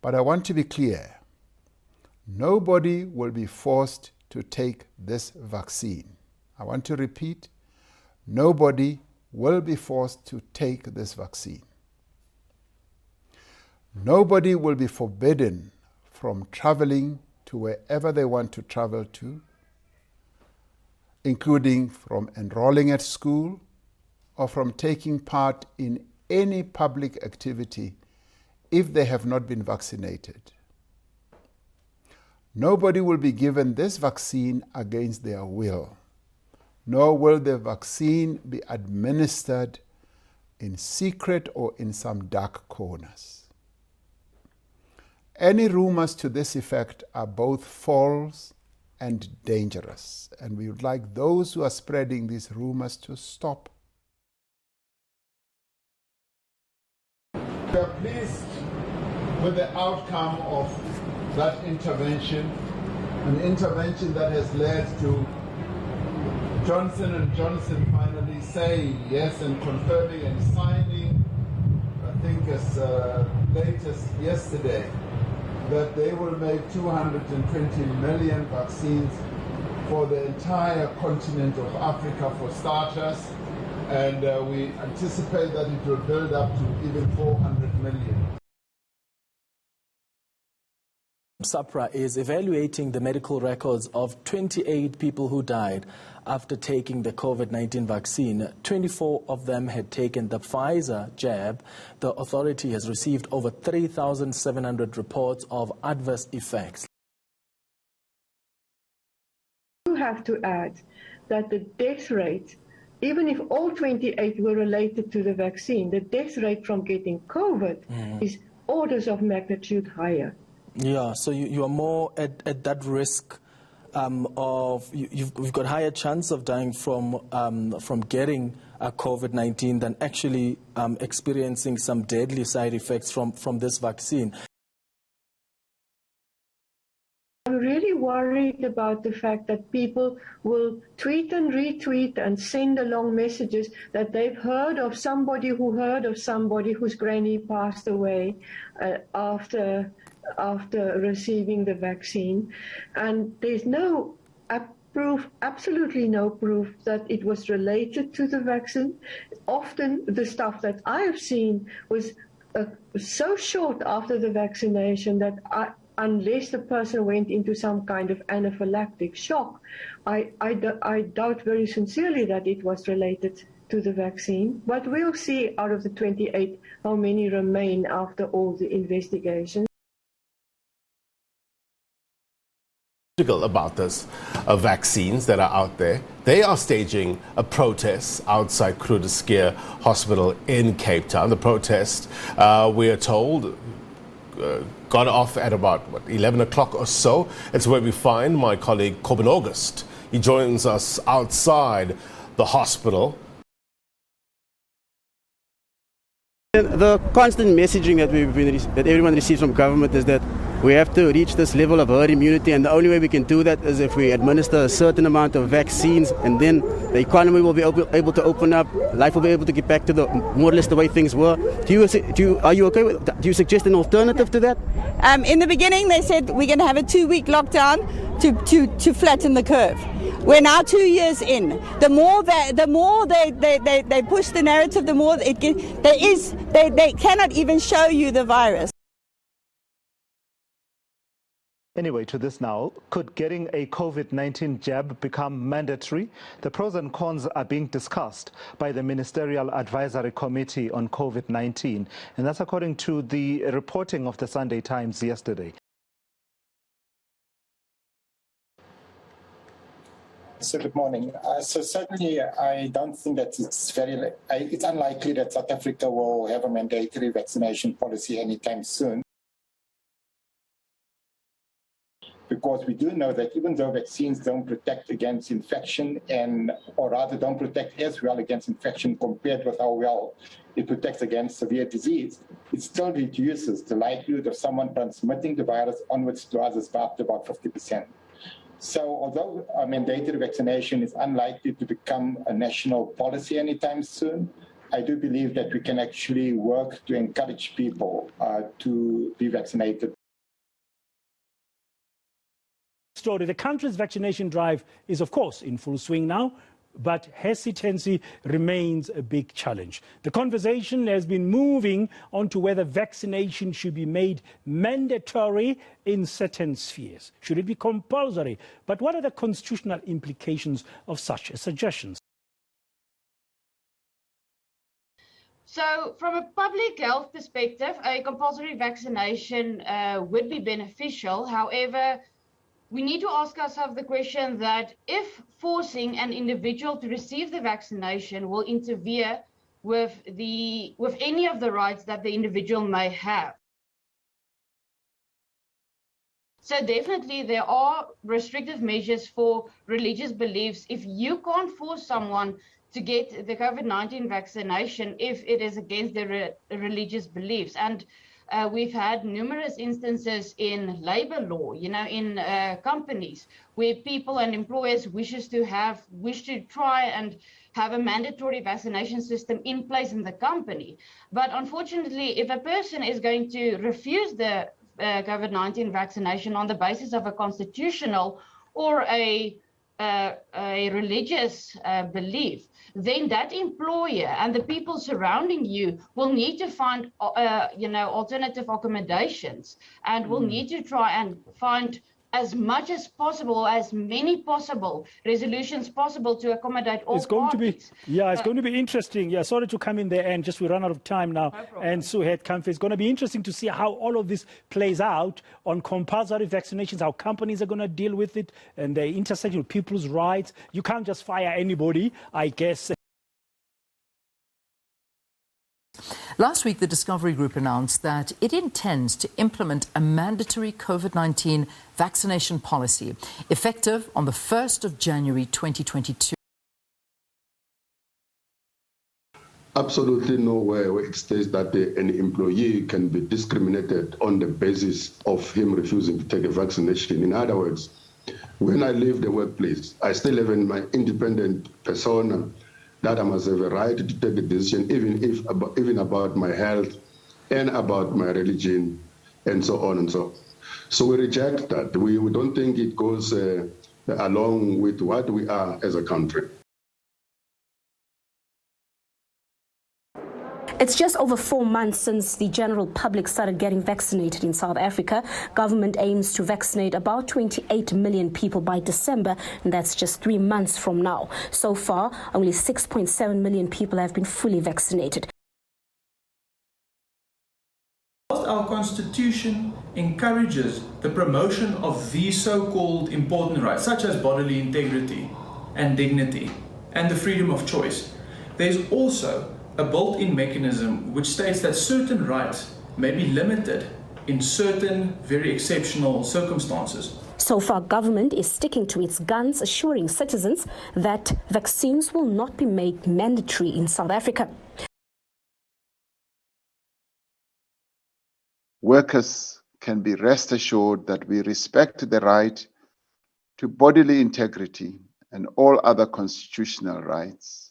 But I want to be clear. Nobody will be forced to take this vaccine. I want to repeat, nobody will be forced to take this vaccine. Nobody will be forbidden from traveling to wherever they want to travel to, including from enrolling at school or from taking part in any public activity if they have not been vaccinated. Nobody will be given this vaccine against their will, nor will the vaccine be administered in secret or in some dark corners. Any rumors to this effect are both false and dangerous, and we would like those who are spreading these rumors to stop. We are pleased with the outcome of that intervention, an intervention that has led to Johnson & Johnson finally saying yes and confirming and signing, I think as late as yesterday, that they will make 220 million vaccines for the entire continent of Africa for starters, and we anticipate that it will build up to even 400 million. SAPRA is evaluating the medical records of 28 people who died after taking the COVID-19 vaccine. 24 of them had taken the Pfizer jab. The authority has received over 3,700 reports of adverse effects. You have to add that the death rate, even if all 28 were related to the vaccine, the death rate from getting COVID is orders of magnitude higher. Yeah, so you are more at that risk of you've got higher chance of dying from getting COVID-19 than actually experiencing some deadly side effects from this vaccine. I'm really worried about the fact that people will tweet and retweet and send along messages that they've heard of somebody who heard of somebody whose granny passed away after receiving the vaccine, and there's no proof, absolutely no proof that it was related to the vaccine. Often the stuff that I have seen was so short after the vaccination that unless the person went into some kind of anaphylactic shock, I doubt very sincerely that it was related to the vaccine. But we'll see out of the 28 how many remain after all the investigations. About this vaccines that are out there. They are staging a protest outside Groote Schuur Hospital in Cape Town. The protest, we are told, got off at about 11 o'clock or so. It's where we find my colleague Corbin August. He joins us outside the hospital. The constant messaging that everyone receives from government is that we have to reach this level of herd immunity, and the only way we can do that is if we administer a certain amount of vaccines, and then the economy will be able to open up, life will be able to get back to more or less the way things were. Are you okay with that? Do you suggest an alternative to that? In the beginning, they said we're going to have a 2-week lockdown to flatten the curve. We're now 2 years in. The more they push the narrative, the more they cannot even show you the virus. Anyway, to this now, could getting a COVID-19 jab become mandatory? The pros and cons are being discussed by the Ministerial Advisory Committee on COVID-19, and that's according to the reporting of the Sunday Times yesterday. So good morning. So certainly, I don't think that it's unlikely that South Africa will have a mandatory vaccination policy anytime soon. Because we do know that even though vaccines don't protect against infection, or rather don't protect as well against infection compared with how well it protects against severe disease, it still reduces the likelihood of someone transmitting the virus onwards to others by up to about 50%. So although a mandatory vaccination is unlikely to become a national policy anytime soon, I do believe that we can actually work to encourage people to be vaccinated. story. The country's vaccination drive is, of course, in full swing now, but hesitancy remains a big challenge. The conversation has been moving on to whether vaccination should be made mandatory in certain spheres. Should it be compulsory? But what are the constitutional implications of such suggestions? So, from a public health perspective, a compulsory vaccination would be beneficial. However, we need to ask ourselves the question that if forcing an individual to receive the vaccination will interfere with any of the rights that the individual may have. So definitely there are restrictive measures for religious beliefs. If you can't force someone to get the COVID-19 vaccination if it is against their religious beliefs. And we've had numerous instances in labor law, in companies where people and employers wish to try and have a mandatory vaccination system in place in the company. But unfortunately, if a person is going to refuse the COVID-19 vaccination on the basis of a constitutional or a religious belief, then that employer and the people surrounding you will need to find, alternative accommodations, and will need to try and find as much as possible, as many possible resolutions possible to accommodate all parties. It's going to be interesting. Yeah, sorry to come in there and just we run out of time now. No and Suhed Kamfe, it's going to be interesting to see how all of this plays out on compulsory vaccinations, how companies are going to deal with it, and the intersection with people's rights. You can't just fire anybody, I guess. Last week, the Discovery Group announced that it intends to implement a mandatory COVID-19 vaccination policy effective on the 1st of January 2022. Absolutely nowhere where it states that an employee can be discriminated on the basis of him refusing to take a vaccination. In other words, when I leave the workplace, I still have my independent persona that I must have a right to take a decision, even about my health and about my religion and so on and so on. So we reject that. We don't think it goes along with what we are as a country. It's just over 4 months since the general public started getting vaccinated in South Africa. Government aims to vaccinate about 28 million people by December, and that's just 3 months from now. So far, only 6.7 million people have been fully vaccinated. Our Constitution encourages the promotion of these so-called important rights, such as bodily integrity and dignity and the freedom of choice. There's also a built-in mechanism which states that certain rights may be limited in certain very exceptional circumstances. So far, government is sticking to its guns, assuring citizens that vaccines will not be made mandatory in South Africa. Workers can be rest assured that we respect the right to bodily integrity and all other constitutional rights.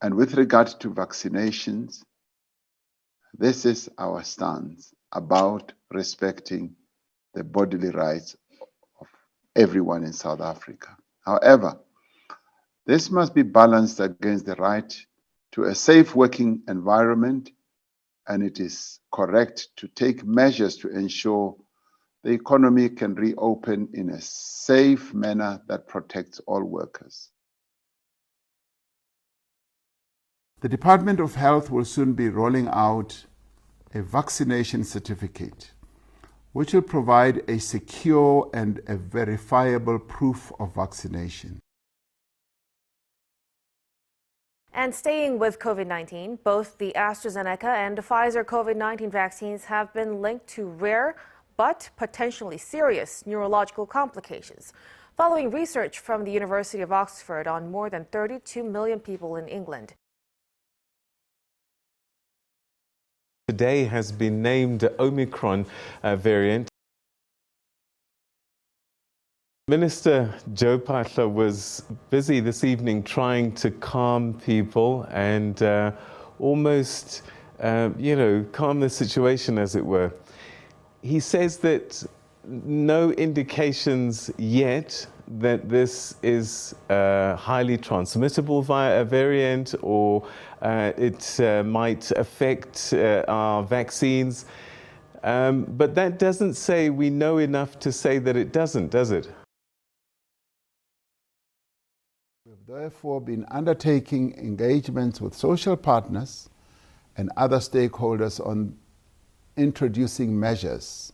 And with regard to vaccinations, this is our stance about respecting the bodily rights of everyone in South Africa. However, this must be balanced against the right to a safe working environment, and it is correct to take measures to ensure the economy can reopen in a safe manner that protects all workers. The Department of Health will soon be rolling out a vaccination certificate, which will provide a secure and a verifiable proof of vaccination. And staying with COVID-19, both the AstraZeneca and the Pfizer COVID-19 vaccines have been linked to rare but potentially serious neurological complications, following research from the University of Oxford on more than 32 million people in England. Today has been named Omicron variant. Minister Joe Phaahla was busy this evening trying to calm people and almost, calm the situation, as it were. He says that no indications yet that this is a highly transmissible variant, or it might affect our vaccines. But that doesn't say we know enough to say that it doesn't, does it? We've therefore been undertaking engagements with social partners and other stakeholders on introducing measures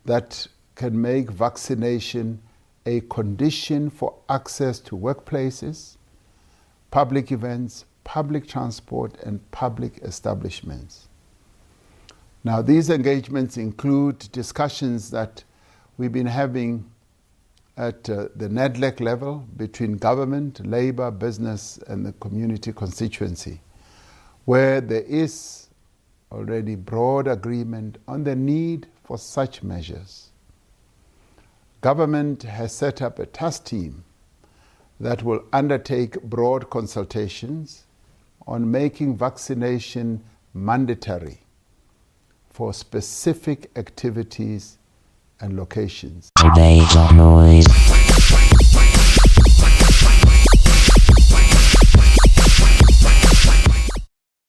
that can make vaccination a condition for access to workplaces, public events, public transport, and public establishments. Now, these engagements include discussions that we've been having at the NEDLEC level between government, labor, business, and the community constituency, where there is already broad agreement on the need for such measures. Government has set up a task team that will undertake broad consultations on making vaccination mandatory for specific activities and locations. Major noise.